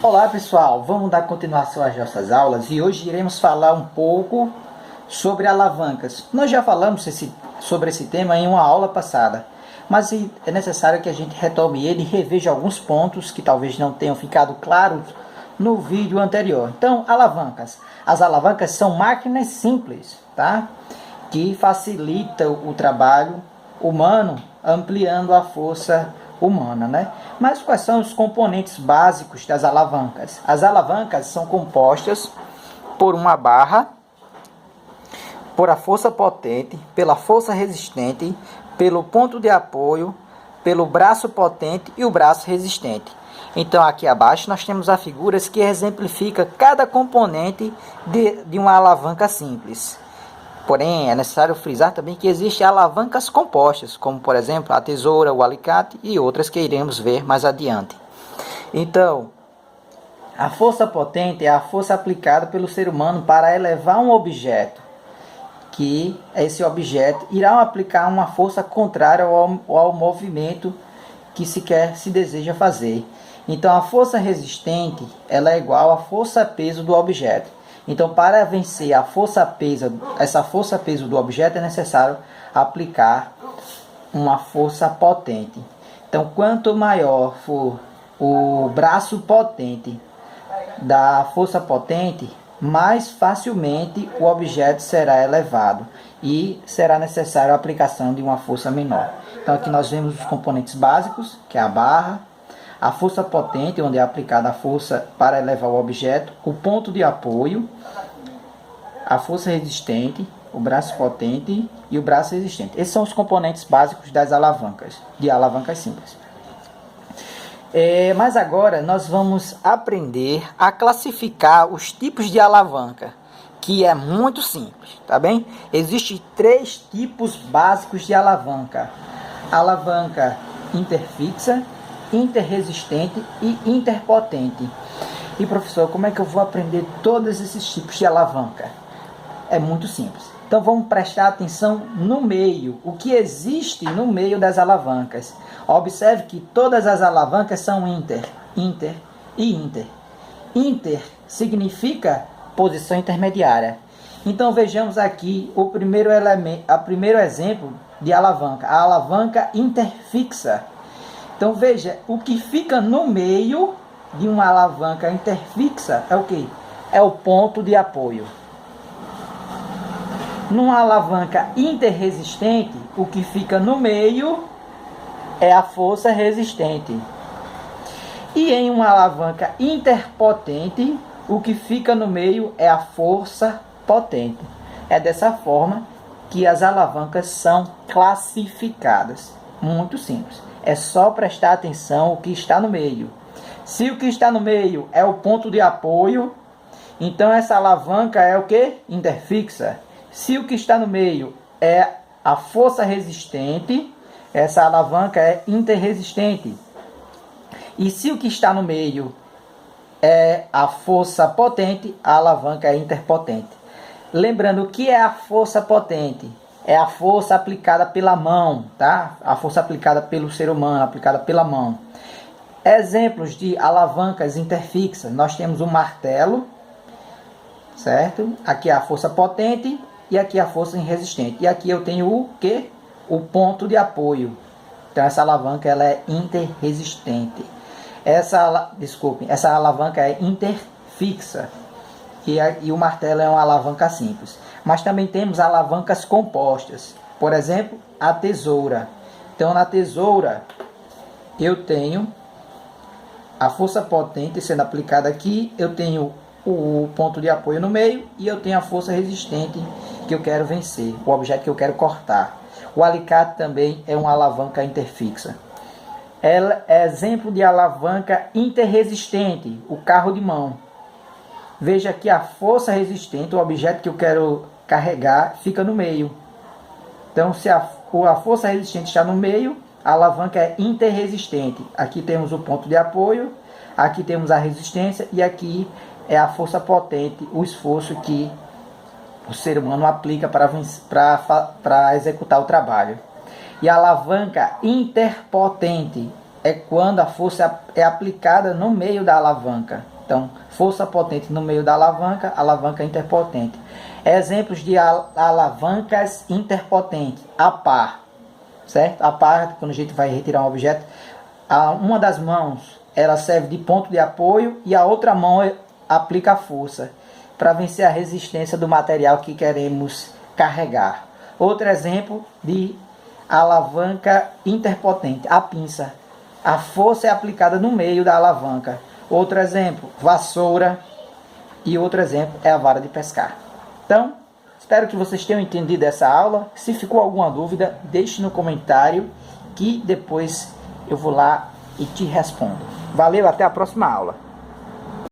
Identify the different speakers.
Speaker 1: Olá pessoal, vamos dar continuação às nossas aulas e hoje iremos falar um pouco sobre alavancas. Nós já falamos sobre esse tema em uma aula passada, mas é necessário que a gente retome ele e reveja alguns pontos que talvez não tenham ficado claros no vídeo anterior. Então, alavancas. As alavancas são máquinas simples, tá? Que facilitam o trabalho humano, ampliando a força humana, né? Mas quais são os componentes básicos das alavancas? As alavancas são compostas por uma barra, por a força potente, pela força resistente, pelo ponto de apoio, pelo braço potente e o braço resistente. Então aqui abaixo nós temos as figuras que exemplificam cada componente de uma alavanca simples. Porém, é necessário frisar também que existem alavancas compostas, como por exemplo a tesoura, o alicate e outras que iremos ver mais adiante. Então, a força potente é a força aplicada pelo ser humano para elevar um objeto, que esse objeto irá aplicar uma força contrária ao movimento que se deseja fazer. Então, a força resistente ela é igual à força-peso do objeto. Então, para vencer essa força-peso do objeto, é necessário aplicar uma força potente. Então, quanto maior for o braço potente da força potente, mais facilmente o objeto será elevado e será necessária a aplicação de uma força menor. Então, aqui nós vemos os componentes básicos, que é a barra, a força potente, onde é aplicada a força para elevar o objeto, o ponto de apoio, a força resistente, o braço potente e o braço resistente. Esses são os componentes básicos das alavancas, de alavancas simples. Mas agora nós vamos aprender a classificar os tipos de alavanca, que é muito simples, tá bem? Existem 3 tipos básicos de alavanca: alavanca interfixa, interresistente e interpotente. E professor, como é que eu vou aprender todos esses tipos de alavanca? É muito simples. Então vamos prestar atenção no meio, o que existe no meio das alavancas. Observe que todas as alavancas são inter e inter. Inter significa posição intermediária. Então vejamos aqui o primeiro exemplo de alavanca, a alavanca interfixa. Então veja, o que fica no meio de uma alavanca interfixa é o que? É o ponto de apoio. Numa alavanca interresistente, o que fica no meio é a força resistente. E em uma alavanca interpotente, o que fica no meio é a força potente. É dessa forma que as alavancas são classificadas. Muito simples. É só prestar atenção o que está no meio. Se o que está no meio é o ponto de apoio, então essa alavanca é o que? Interfixa. Se o que está no meio é a força resistente, essa alavanca é interresistente. E se o que está no meio é a força potente, a alavanca é interpotente. Lembrando, o que é a força potente? É a força aplicada pela mão, tá? A força aplicada pelo ser humano, aplicada pela mão. Exemplos de alavancas interfixas, nós temos o martelo, certo? Aqui é a força potente e aqui é a força resistente. E aqui eu tenho o quê? O ponto de apoio. Então essa alavanca ela é interresistente. Essa alavanca é interfixa. E o martelo é uma alavanca simples. Mas também temos alavancas compostas. Por exemplo, a tesoura. Então na tesoura eu tenho a força potente sendo aplicada aqui, eu tenho o ponto de apoio no meio e eu tenho a força resistente que eu quero vencer, o objeto que eu quero cortar. O alicate também é uma alavanca interfixa. Ela é exemplo de alavanca interresistente, o carro de mão. Veja que a força resistente, o objeto que eu quero carregar, fica no meio. Então, se a força resistente está no meio, a alavanca é interresistente. Aqui temos o ponto de apoio, aqui temos a resistência e aqui é a força potente, o esforço que o ser humano aplica para executar o trabalho. E a alavanca interpotente é quando a força é aplicada no meio da alavanca. Então, força potente no meio da alavanca interpotente. Exemplos de alavancas interpotentes: a par, certo? A par, quando a gente vai retirar um objeto, uma das mãos ela serve de ponto de apoio e a outra mão aplica a força para vencer a resistência do material que queremos carregar. Outro exemplo de alavanca interpotente: a pinça. A força é aplicada no meio da alavanca. Outro exemplo, vassoura. E outro exemplo é a vara de pescar. Então, espero que vocês tenham entendido essa aula. Se ficou alguma dúvida, deixe no comentário que depois eu vou lá e te respondo. Valeu, até a próxima aula.